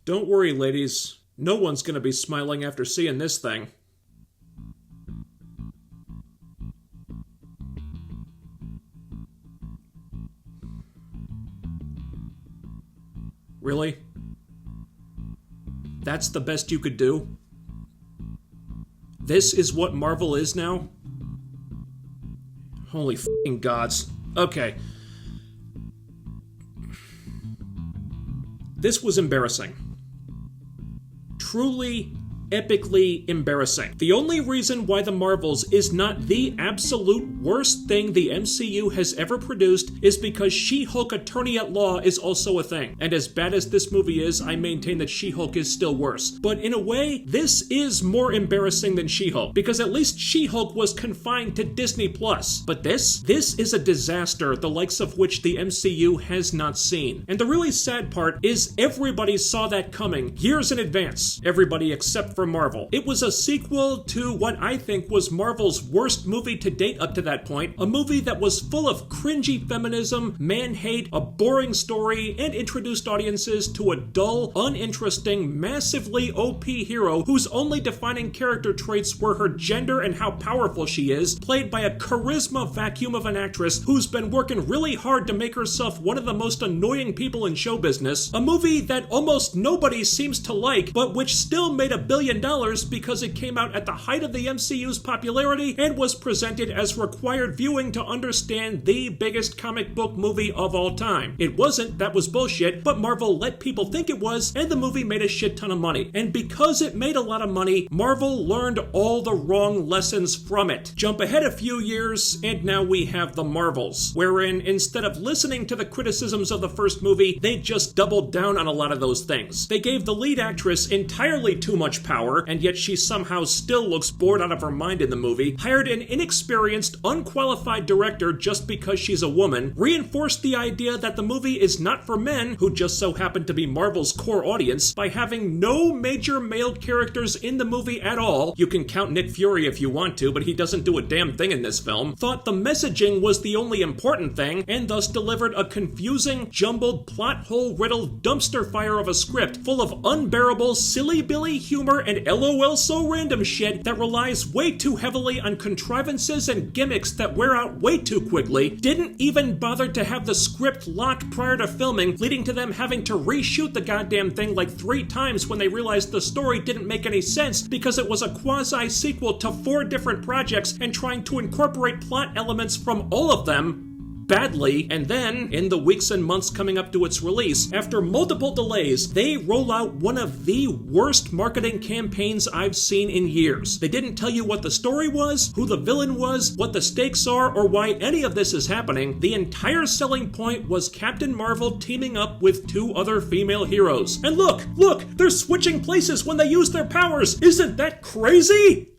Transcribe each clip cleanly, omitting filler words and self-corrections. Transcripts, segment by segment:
Don't worry, ladies. No one's gonna be smiling after seeing this thing. Really? That's the best you could do? This is what Marvel is now? Holy f***ing gods. Okay. This was embarrassing. Truly, epically embarrassing. The only reason why The Marvels is not the absolute worst thing the MCU has ever produced is because She-Hulk Attorney at Law is also a thing. And as bad as this movie is, I maintain that She-Hulk is still worse. But in a way, this is more embarrassing than She-Hulk, because at least She-Hulk was confined to Disney+. But this is a disaster, the likes of which the MCU has not seen. And the really sad part is everybody saw that coming years in advance. Everybody except for Marvel. It was a sequel to what I think was Marvel's worst movie to date up to that point, a movie that was full of cringy feminism, man-hate, a boring story, and introduced audiences to a dull, uninteresting, massively OP hero whose only defining character traits were her gender and how powerful she is, played by a charisma vacuum of an actress who's been working really hard to make herself one of the most annoying people in show business, a movie that almost nobody seems to like, but which still made $1 billion because it came out at the height of the MCU's popularity and was presented as required viewing to understand the biggest comic book movie of all time. It wasn't, that was bullshit, but Marvel let people think it was, and the movie made a shit ton of money. And because it made a lot of money, Marvel learned all the wrong lessons from it. Jump ahead a few years, and now we have The Marvels, wherein instead of listening to the criticisms of the first movie, they just doubled down on a lot of those things. They gave the lead actress entirely too much power, and yet she somehow still looks bored out of her mind in the movie, hired an inexperienced, unqualified director just because she's a woman, reinforced the idea that the movie is not for men, who just so happen to be Marvel's core audience, by having no major male characters in the movie at all. You can count Nick Fury if you want to, but he doesn't do a damn thing in this film. Thought the messaging was the only important thing, and thus delivered a confusing, jumbled, plot hole-riddled dumpster fire of a script full of unbearable, silly-billy humor and LOL so random shit that relies way too heavily on contrivances and gimmicks that wear out way too quickly, didn't even bother to have the script locked prior to filming, leading to them having to reshoot the goddamn thing like 3 times when they realized the story didn't make any sense because it was a quasi-sequel to 4 different projects and trying to incorporate plot elements from all of them badly. And then, in the weeks and months coming up to its release, after multiple delays, they roll out one of the worst marketing campaigns I've seen in years. They didn't tell you what the story was, who the villain was, what the stakes are, or why any of this is happening. The entire selling point was Captain Marvel teaming up with 2 other female heroes. And look, they're switching places when they use their powers! Isn't that crazy?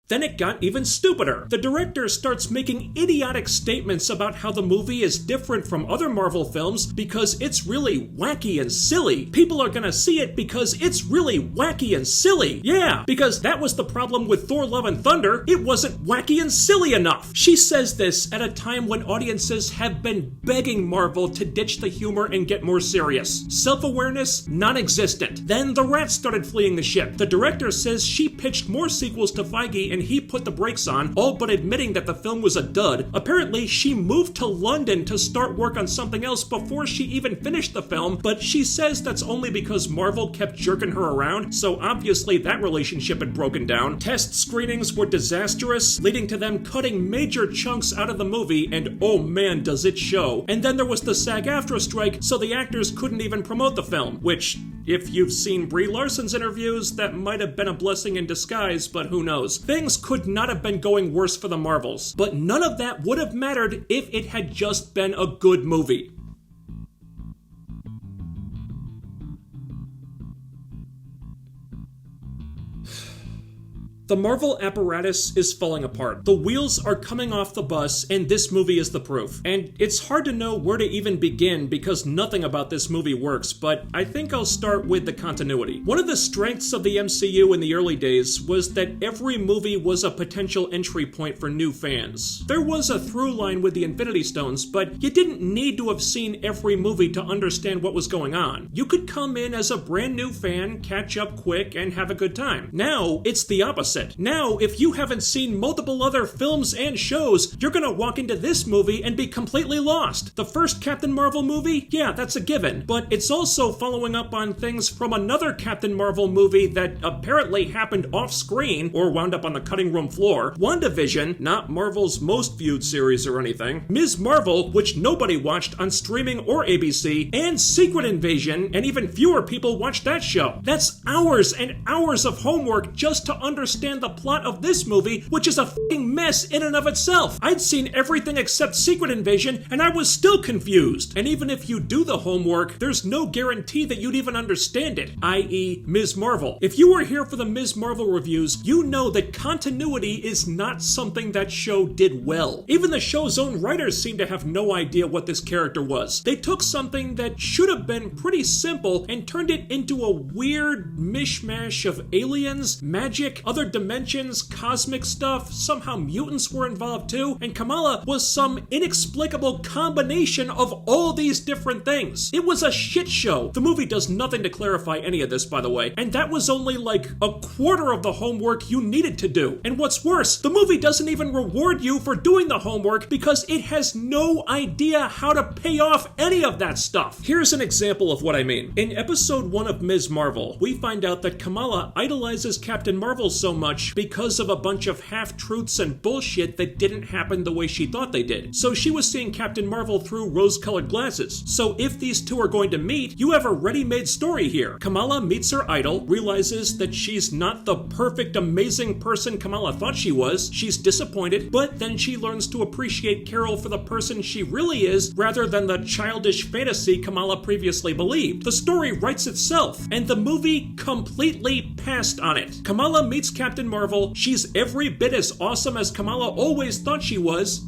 Then it got even stupider. The director starts making idiotic statements about how the movie is different from other Marvel films because it's really wacky and silly. People are gonna see it because it's really wacky and silly. Yeah, because that was the problem with Thor: Love and Thunder. It wasn't wacky and silly enough. She says this at a time when audiences have been begging Marvel to ditch the humor and get more serious. Self-awareness, non-existent. Then the rats started fleeing the ship. The director says she pitched more sequels to Feige and he put the brakes on, all but admitting that the film was a dud. Apparently, she moved to London to start work on something else before she even finished the film, but she says that's only because Marvel kept jerking her around, so obviously that relationship had broken down. Test screenings were disastrous, leading to them cutting major chunks out of the movie, and oh man, does it show. And then there was the SAG-AFTRA strike, so the actors couldn't even promote the film, which, if you've seen Brie Larson's interviews, that might have been a blessing in disguise, but who knows. Things could not have been going worse for the Marvels, but none of that would have mattered if it had just been a good movie. The Marvel apparatus is falling apart. The wheels are coming off the bus, and this movie is the proof. And it's hard to know where to even begin because nothing about this movie works, but I think I'll start with the continuity. One of the strengths of the MCU in the early days was that every movie was a potential entry point for new fans. There was a through line with the Infinity Stones, but you didn't need to have seen every movie to understand what was going on. You could come in as a brand new fan, catch up quick, and have a good time. Now, it's the opposite. Now, if you haven't seen multiple other films and shows, you're gonna walk into this movie and be completely lost. The first Captain Marvel movie? Yeah, that's a given. But it's also following up on things from another Captain Marvel movie that apparently happened off-screen or wound up on the cutting room floor. WandaVision, not Marvel's most viewed series or anything. Ms. Marvel, which nobody watched on streaming or ABC, and Secret Invasion, and even fewer people watched that show. That's hours and hours of homework just to understand the plot of this movie, which is a fucking mess in and of itself. I'd seen everything except Secret Invasion, and I was still confused. And even if you do the homework, there's no guarantee that you'd even understand it, i.e. Ms. Marvel. If you were here for the Ms. Marvel reviews, you know that continuity is not something that show did well. Even the show's own writers seem to have no idea what this character was. They took something that should have been pretty simple and turned it into a weird mishmash of aliens, magic, other dimensions, cosmic stuff. Somehow mutants were involved too, and Kamala was some inexplicable combination of all these different things. It was a shit show. The movie does nothing to clarify any of this, by the way, and that was only like a quarter of the homework you needed to do. And what's worse, the movie doesn't even reward you for doing the homework because it has no idea how to pay off any of that stuff. Here's an example of what I mean. In episode 1 of Ms. Marvel, we find out that Kamala idolizes Captain Marvel so much because of a bunch of half-truths and bullshit that didn't happen the way she thought they did. So she was seeing Captain Marvel through rose-colored glasses. So if these two are going to meet, you have a ready-made story here. Kamala meets her idol, realizes that she's not the perfect, amazing person Kamala thought she was. She's disappointed, but then she learns to appreciate Carol for the person she really is, rather than the childish fantasy Kamala previously believed. The story writes itself, and the movie completely passed on it. Kamala meets Captain Marvel. She's every bit as awesome as Kamala always thought she was.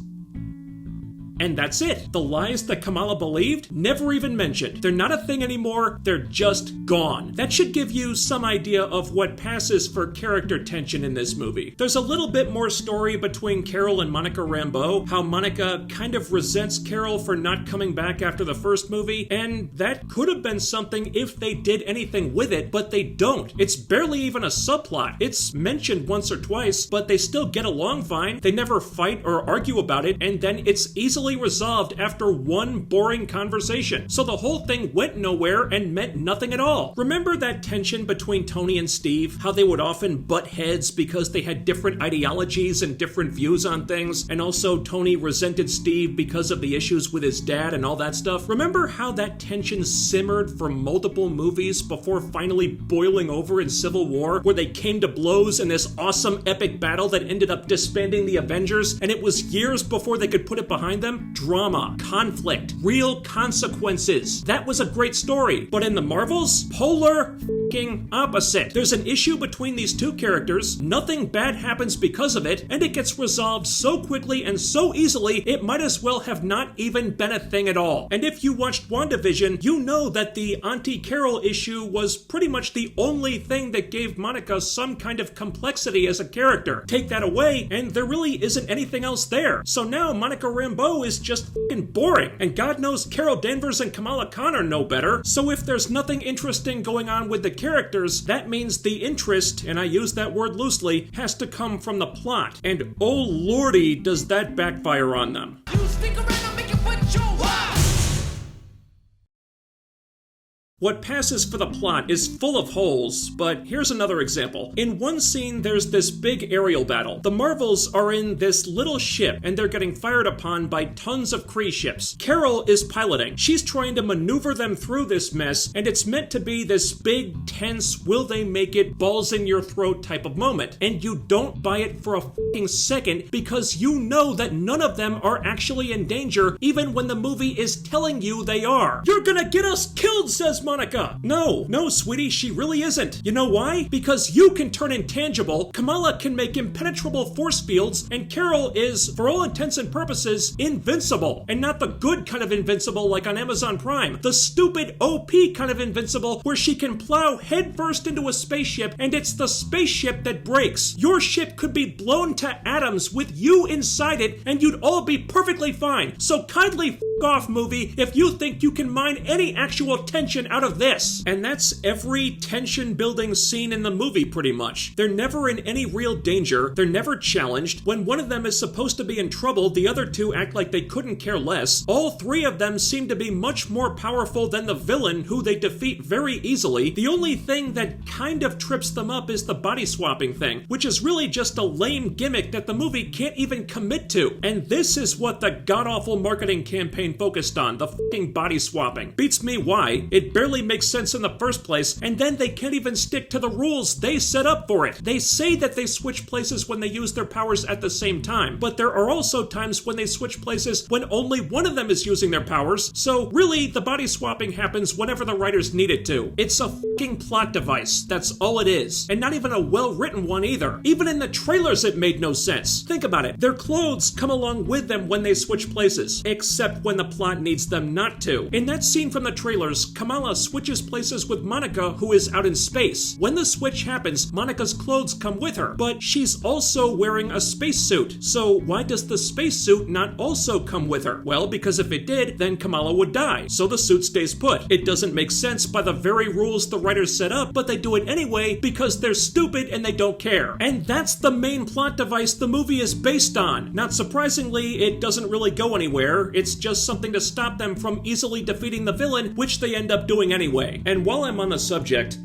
And that's it. The lies that Kamala believed, never even mentioned. They're not a thing anymore, they're just gone. That should give you some idea of what passes for character tension in this movie. There's a little bit more story between Carol and Monica Rambeau, how Monica kind of resents Carol for not coming back after the first movie, and that could have been something if they did anything with it, but they don't. It's barely even a subplot. It's mentioned once or twice, but they still get along fine. They never fight or argue about it, and then it's easily resolved after one boring conversation. So the whole thing went nowhere and meant nothing at all. Remember that tension between Tony and Steve? How they would often butt heads because they had different ideologies and different views on things, and also Tony resented Steve because of the issues with his dad and all that stuff? Remember how that tension simmered for multiple movies before finally boiling over in Civil War, where they came to blows in this awesome epic battle that ended up disbanding the Avengers, and it was years before they could put it behind them? Drama, conflict, real consequences. That was a great story. But in the Marvels, polar f***ing opposite. There's an issue between these two characters, nothing bad happens because of it, and it gets resolved so quickly and so easily, it might as well have not even been a thing at all. And if you watched WandaVision, you know that the Auntie Carol issue was pretty much the only thing that gave Monica some kind of complexity as a character. Take that away, and there really isn't anything else there. So now Monica Rambeau is just fucking boring, and God knows Carol Danvers and Kamala Khan are no better. So if there's nothing interesting going on with the characters, that means the interest, and I use that word loosely, has to come from the plot. And oh lordy, does that backfire on them. You stick around, I'll make you put your What passes for the plot is full of holes, but here's another example. In one scene, there's this big aerial battle. The Marvels are in this little ship, and they're getting fired upon by tons of Kree ships. Carol is piloting. She's trying to maneuver them through this mess, and it's meant to be this big, tense, will they make it, balls in your throat type of moment. And you don't buy it for a fucking second, because you know that none of them are actually in danger, even when the movie is telling you they are. You're gonna get us killed, says Monica. Monica. No, sweetie, she really isn't. You know why? Because you can turn intangible, Kamala can make impenetrable force fields, and Carol is, for all intents and purposes, invincible. And not the good kind of invincible like on Amazon Prime. The stupid OP kind of invincible where she can plow headfirst into a spaceship and it's the spaceship that breaks. Your ship could be blown to atoms with you inside it and you'd all be perfectly fine. So kindly f*** off, movie, if you think you can mine any actual tension out of this. And that's every tension-building scene in the movie, pretty much. They're never in any real danger. They're never challenged. When one of them is supposed to be in trouble, the other two act like they couldn't care less. All three of them seem to be much more powerful than the villain, who they defeat very easily. The only thing that kind of trips them up is the body swapping thing, which is really just a lame gimmick that the movie can't even commit to. And this is what the god-awful marketing campaign focused on, the fucking body swapping. Beats me why. It barely makes sense in the first place, and then they can't even stick to the rules they set up for it. They say that they switch places when they use their powers at the same time, but there are also times when they switch places when only one of them is using their powers, so really the body swapping happens whenever the writers need it to. It's a fucking plot device, that's all it is. And not even a well-written one either. Even in the trailers it made no sense. Think about it. Their clothes come along with them when they switch places, except when the plot needs them not to. In that scene from the trailers, Kamala switches places with Monica, who is out in space. When the switch happens, Monica's clothes come with her, but she's also wearing a spacesuit. So why does the spacesuit not also come with her? Well, because if it did, then Kamala would die, so the suit stays put. It doesn't make sense by the very rules the writers set up, but they do it anyway because they're stupid and they don't care. And that's the main plot device the movie is based on. Not surprisingly, it doesn't really go anywhere. It's just something to stop them from easily defeating the villain, which they end up doing anyway. And while I'm on the subject,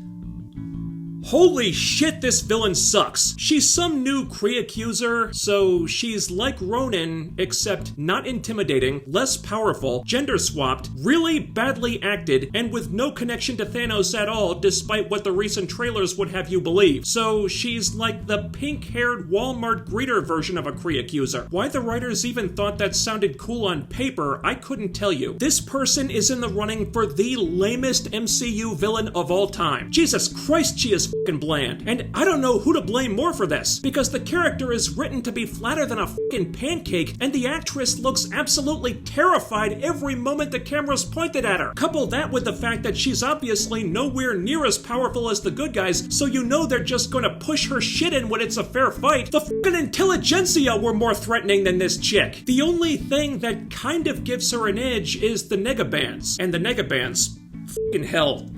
holy shit, this villain sucks. She's some new Kree accuser, so she's like Ronin, except not intimidating, less powerful, gender swapped, really badly acted, and with no connection to Thanos at all, despite what the recent trailers would have you believe. So she's like the pink-haired Walmart greeter version of a Kree accuser. Why the writers even thought that sounded cool on paper, I couldn't tell you. This person is in the running for the lamest MCU villain of all time. Jesus Christ, she is fucking bland. And I don't know who to blame more for this, because the character is written to be flatter than a fucking pancake, and the actress looks absolutely terrified every moment the camera's pointed at her. Couple that with the fact that she's obviously nowhere near as powerful as the good guys, so you know they're just gonna push her shit in when it's a fair fight. The fucking intelligentsia were more threatening than this chick. The only thing that kind of gives her an edge is the Nega Bands. And the Nega Bands, fucking hell.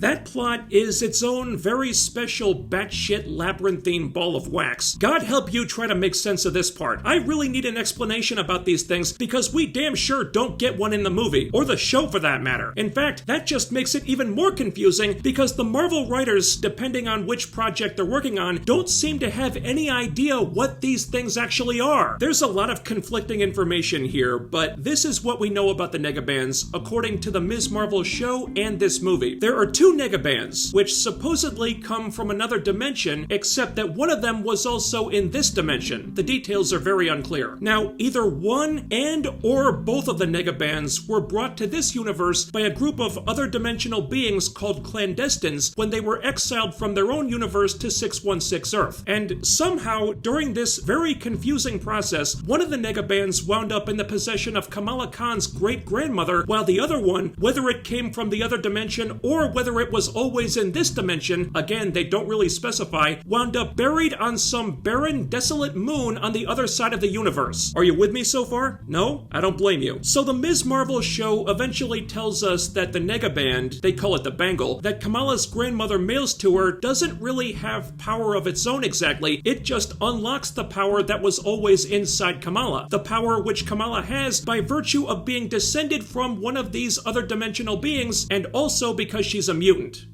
That plot is its own very special batshit labyrinthine ball of wax. God help you try to make sense of this part. I really need an explanation about these things because we damn sure don't get one in the movie, or the show for that matter. In fact, that just makes it even more confusing because the Marvel writers, depending on which project they're working on, don't seem to have any idea what these things actually are. There's a lot of conflicting information here, but this is what we know about the Nega Bands according to the Ms. Marvel show and this movie. There are two Nega Bands, which supposedly come from another dimension, except that one of them was also in this dimension. The details are very unclear. Now, either one and or both of the Nega Bands were brought to this universe by a group of other dimensional beings called clandestines when they were exiled from their own universe to 616 Earth. And somehow, during this very confusing process, one of the Nega Bands wound up in the possession of Kamala Khan's great-grandmother, while the other one, whether it came from the other dimension or whether it was always in this dimension, again, they don't really specify, wound up buried on some barren, desolate moon on the other side of the universe. Are you with me so far? No? I don't blame you. So the Ms. Marvel show eventually tells us that the Nega Band, they call it the Bangle, that Kamala's grandmother mails to her doesn't really have power of its own exactly, it just unlocks the power that was always inside Kamala. The power which Kamala has by virtue of being descended from one of these other dimensional beings, and also because she's a mutant.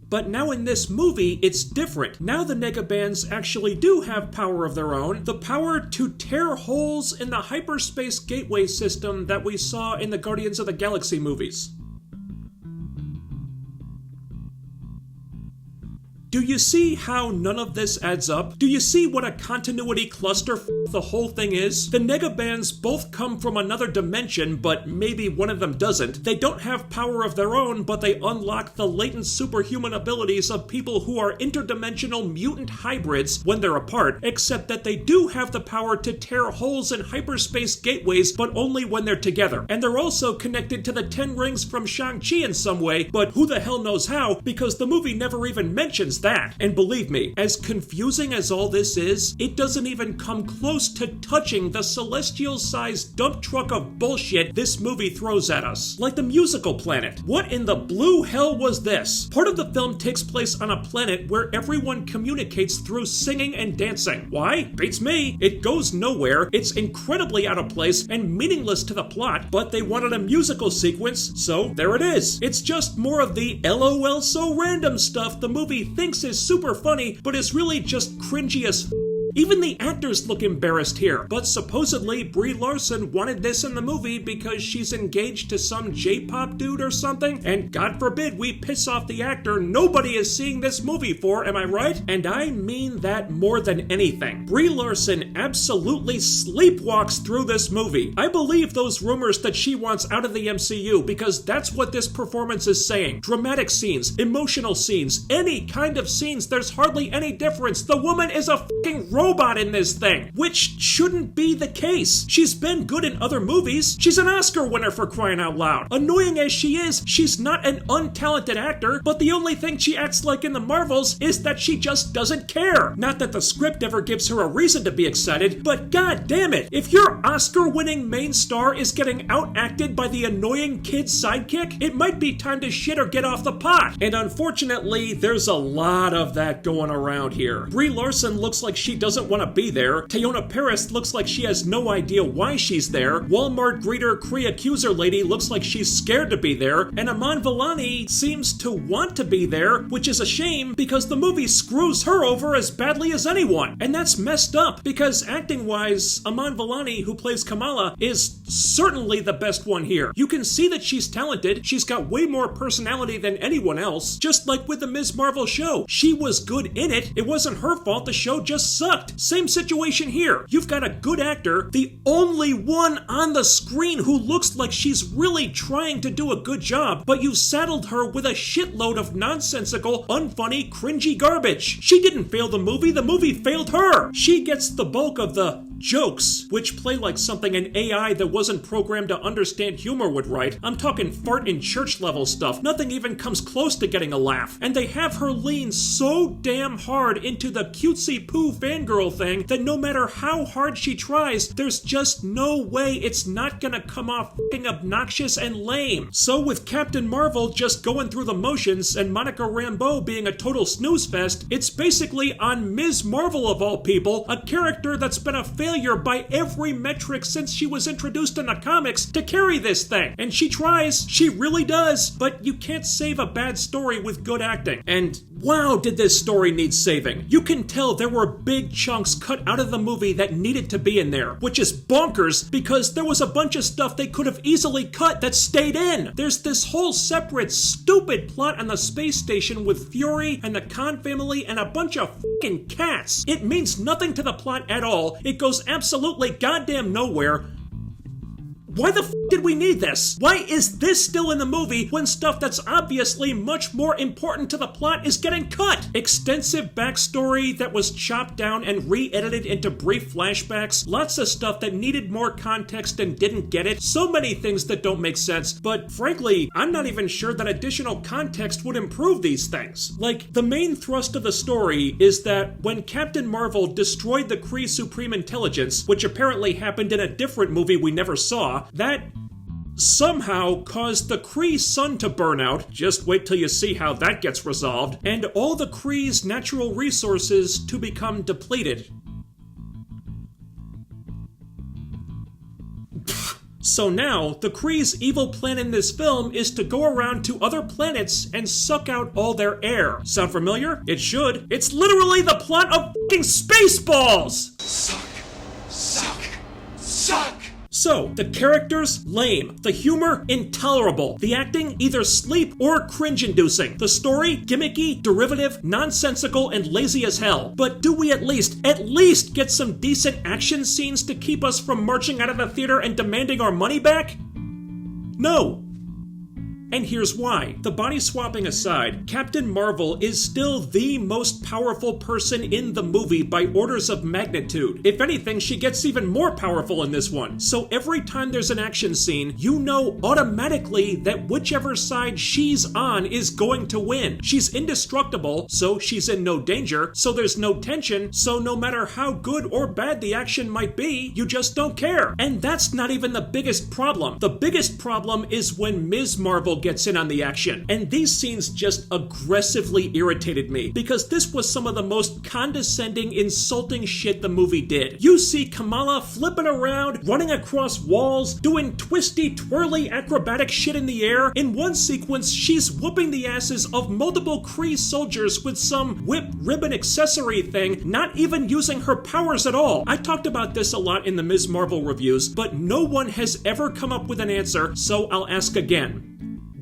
But now in this movie, it's different. Now the Nega Bands actually do have power of their own. The power to tear holes in the hyperspace gateway system that we saw in the Guardians of the Galaxy movies. Do you see how none of this adds up? Do you see what a continuity cluster the whole thing is? The Nega Bands both come from another dimension, but maybe one of them doesn't. They don't have power of their own, but they unlock the latent superhuman abilities of people who are interdimensional mutant hybrids when they're apart, except that they do have the power to tear holes in hyperspace gateways, but only when they're together. And they're also connected to the 10 rings from Shang-Chi in some way, but who the hell knows how, because the movie never even mentions that. And believe me, as confusing as all this is, it doesn't even come close to touching the celestial-sized dump truck of bullshit this movie throws at us. Like the musical planet. What in the blue hell was this? Part of the film takes place on a planet where everyone communicates through singing and dancing. Why? Beats me. It goes nowhere, it's incredibly out of place and meaningless to the plot, but they wanted a musical sequence, so there it is. It's just more of the LOL so random stuff the movie thinks is super funny, but is really just cringy as Even the actors look embarrassed here, but supposedly Brie Larson wanted this in the movie because she's engaged to some J-pop dude or something, and God forbid we piss off the actor nobody is seeing this movie for, am I right? And I mean that more than anything. Brie Larson absolutely sleepwalks through this movie. I believe those rumors that she wants out of the MCU because that's what this performance is saying. Dramatic scenes, emotional scenes, any kind of scenes, there's hardly any difference. The woman is a fucking robot in this thing, which shouldn't be the case. She's been good in other movies. She's an Oscar winner, for crying out loud. Annoying as she is, she's not an untalented actor, but the only thing she acts like in the Marvels is that she just doesn't care. Not that the script ever gives her a reason to be excited, but god damn it, if your Oscar-winning main star is getting outacted by the annoying kid sidekick, it might be time to shit or get off the pot. And unfortunately, there's a lot of that going around here. Brie Larson looks like she doesn't want to be there. Teyonah Parris looks like she has no idea why she's there. Walmart greeter Cree-accuser lady looks like she's scared to be there. And Iman Vellani seems to want to be there, which is a shame because the movie screws her over as badly as anyone. And that's messed up because acting-wise, Iman Vellani, who plays Kamala, is certainly the best one here. You can see that she's talented. She's got way more personality than anyone else. Just like with the Ms. Marvel show. She was good in it. It wasn't her fault. The show just sucked. Same situation here. You've got a good actor, the only one on the screen who looks like she's really trying to do a good job, but you've saddled her with a shitload of nonsensical, unfunny, cringy garbage. She didn't fail the movie failed her. She gets the bulk of the jokes, which play like something an AI that wasn't programmed to understand humor would write. I'm talking fart in church level stuff. Nothing even comes close to getting a laugh. And they have her lean so damn hard into the cutesy poo fangirl thing that no matter how hard she tries, there's just no way it's not gonna come off fucking obnoxious and lame. So with Captain Marvel just going through the motions and Monica Rambeau being a total snooze fest, it's basically on Ms. Marvel of all people, a character that's been a failure by every metric since she was introduced in the comics, to carry this thing. And she tries, she really does, but you can't save a bad story with good acting. And wow, did this story need saving. You can tell there were big chunks cut out of the movie that needed to be in there, which is bonkers because there was a bunch of stuff they could have easily cut that stayed in. There's this whole separate stupid plot on the space station with Fury and the Khan family and a bunch of fucking cats. It means nothing to the plot at all. It goes absolutely goddamn nowhere. Why the f*** did we need this? Why is this still in the movie when stuff that's obviously much more important to the plot is getting cut? Extensive backstory that was chopped down and re-edited into brief flashbacks. Lots of stuff that needed more context and didn't get it. So many things that don't make sense, but frankly, I'm not even sure that additional context would improve these things. Like, the main thrust of the story is that when Captain Marvel destroyed the Kree Supreme Intelligence, which apparently happened in a different movie we never saw, that somehow caused the Kree sun to burn out. Just wait till you see how that gets resolved. And all the Kree's natural resources to become depleted. So now, the Kree's evil plan in this film is to go around to other planets and suck out all their air. Sound familiar? It should. It's literally the plot of fucking Spaceballs! Suck. Suck. Suck! So, the characters, lame. The humor, intolerable. The acting, either sleep or cringe-inducing. The story, gimmicky, derivative, nonsensical, and lazy as hell. But do we at least get some decent action scenes to keep us from marching out of the theater and demanding our money back? No. And here's why. The body swapping aside, Captain Marvel is still the most powerful person in the movie by orders of magnitude. If anything, she gets even more powerful in this one. So every time there's an action scene, you know automatically that whichever side she's on is going to win. She's indestructible, so she's in no danger, so there's no tension, so no matter how good or bad the action might be, you just don't care. And that's not even the biggest problem. The biggest problem is when Ms. Marvel gets in on the action. And these scenes just aggressively irritated me because this was some of the most condescending, insulting shit the movie did. You see Kamala flipping around, running across walls, doing twisty, twirly, acrobatic shit in the air. In one sequence, she's whooping the asses of multiple Kree soldiers with some whip ribbon accessory thing, not even using her powers at all. I talked about this a lot in the Ms. Marvel reviews, but no one has ever come up with an answer, so I'll ask again.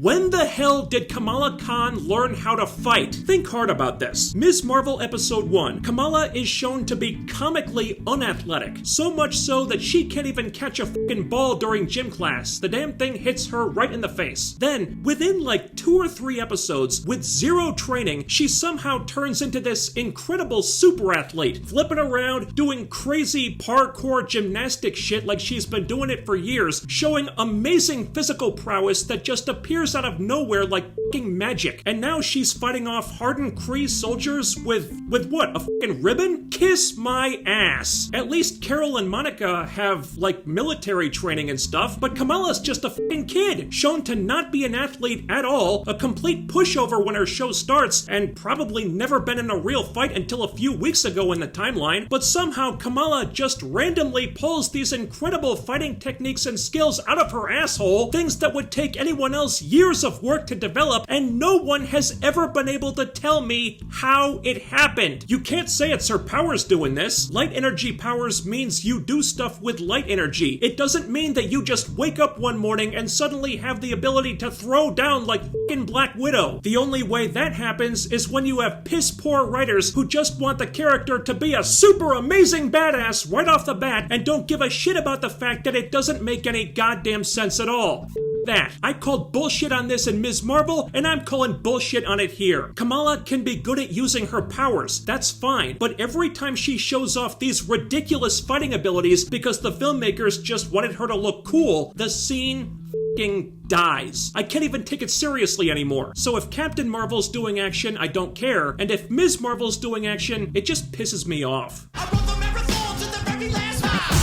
When the hell did Kamala Khan learn how to fight? Think hard about this. Ms. Marvel Episode 1. Kamala is shown to be comically unathletic. So much so that she can't even catch a fucking ball during gym class. The damn thing hits her right in the face. Then, within like 2 or 3 episodes, with zero training, she somehow turns into this incredible super athlete, flipping around, doing crazy parkour gymnastic shit like she's been doing it for years, showing amazing physical prowess that just appears out of nowhere like fucking magic. And now she's fighting off hardened Kree soldiers with what? A fucking ribbon? Kiss my ass. At least Carol and Monica have like military training and stuff, but Kamala's just a fucking kid, shown to not be an athlete at all, a complete pushover when her show starts, and probably never been in a real fight until a few weeks ago in the timeline. But somehow Kamala just randomly pulls these incredible fighting techniques and skills out of her asshole, things that would take anyone else years of work to develop, and no one has ever been able to tell me how it happened. You can't say it's her powers doing this. Light energy powers means you do stuff with light energy. It doesn't mean that you just wake up one morning and suddenly have the ability to throw down like fucking Black Widow. The only way that happens is when you have piss poor writers who just want the character to be a super amazing badass right off the bat and don't give a shit about the fact that it doesn't make any goddamn sense at all. That. I called bullshit on this in Ms. Marvel, and I'm calling bullshit on it here. Kamala can be good at using her powers, that's fine, but every time she shows off these ridiculous fighting abilities because the filmmakers just wanted her to look cool, the scene f***ing dies. I can't even take it seriously anymore. So if Captain Marvel's doing action, I don't care, and if Ms. Marvel's doing action, it just pisses me off. I wrote the marathon to the very last mile.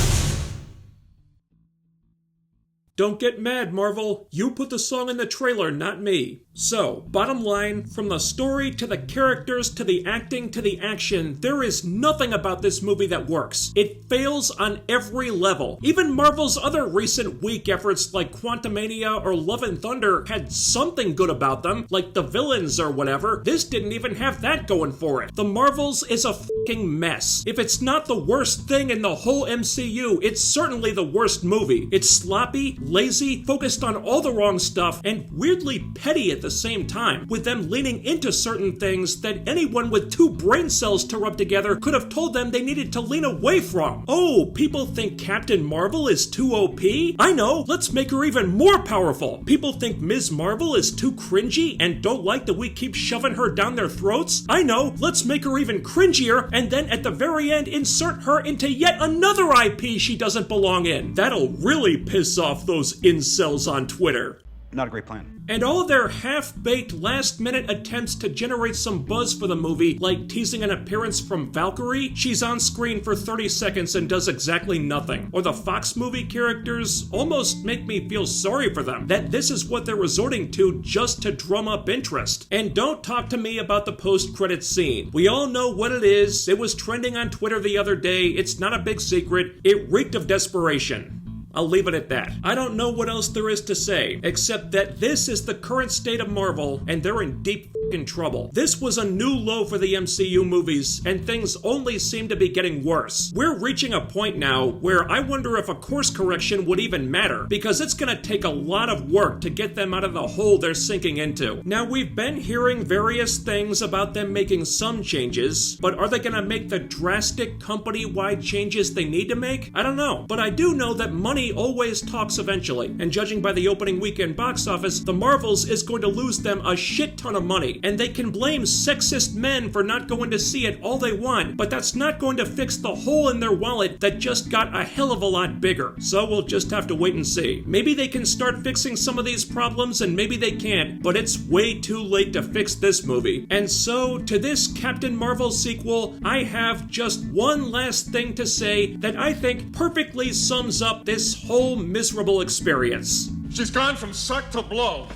Don't get mad, Marvel. You put the song in the trailer, not me. So, bottom line, from the story to the characters to the acting to the action, there is nothing about this movie that works. It fails on every level. Even Marvel's other recent weak efforts like Quantumania or Love and Thunder had something good about them, like the villains or whatever. This didn't even have that going for it. The Marvels is a fucking mess. If it's not the worst thing in the whole MCU, it's certainly the worst movie. It's sloppy, lazy, focused on all the wrong stuff, and weirdly petty at the same time, with them leaning into certain things that anyone with 2 brain cells to rub together could have told them they needed to lean away from. Oh, people think Captain Marvel is too OP? I know, let's make her even more powerful. People think Ms. Marvel is too cringy and don't like that we keep shoving her down their throats? I know, let's make her even cringier and then at the very end insert her into yet another IP she doesn't belong in. That'll really piss off those incels on Twitter. Not a great plan. And all their half-baked last-minute attempts to generate some buzz for the movie, like teasing an appearance from Valkyrie, she's on screen for 30 seconds and does exactly nothing. Or the Fox movie characters almost make me feel sorry for them, that this is what they're resorting to just to drum up interest. And don't talk to me about the post-credits scene. We all know what it is. It was trending on Twitter the other day. It's not a big secret. It reeked of desperation. I'll leave it at that. I don't know what else there is to say, except that this is the current state of Marvel, and they're in deep in trouble. This was a new low for the MCU movies, and things only seem to be getting worse. We're reaching a point now where I wonder if a course correction would even matter, because it's gonna take a lot of work to get them out of the hole they're sinking into. Now, we've been hearing various things about them making some changes, but are they gonna make the drastic company-wide changes they need to make? I don't know. But I do know that money always talks eventually, and judging by the opening weekend box office, the Marvels is going to lose them a shit ton of money. And they can blame sexist men for not going to see it all they want, but that's not going to fix the hole in their wallet that just got a hell of a lot bigger. So we'll just have to wait and see. Maybe they can start fixing some of these problems, and maybe they can't, but it's way too late to fix this movie. And so, to this Captain Marvel sequel, I have just one last thing to say that I think perfectly sums up this whole miserable experience. She's gone from suck to blow.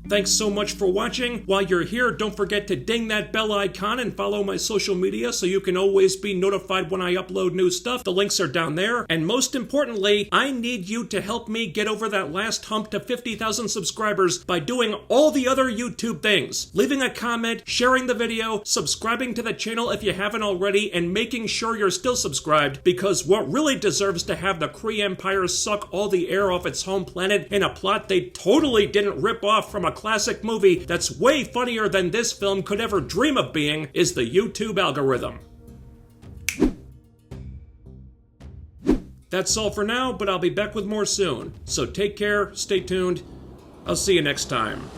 Thanks so much for watching. While you're here, don't forget to ding that bell icon and follow my social media so you can always be notified when I upload new stuff. The links are down there. And most importantly, I need you to help me get over that last hump to 50,000 subscribers by doing all the other YouTube things. Leaving a comment, sharing the video, subscribing to the channel if you haven't already, and making sure you're still subscribed, because what really deserves to have the Kree Empire suck all the air off its home planet in a plot they totally didn't rip off from a classic movie that's way funnier than this film could ever dream of being is the YouTube algorithm. That's all for now, but I'll be back with more soon. So take care, stay tuned, I'll see you next time.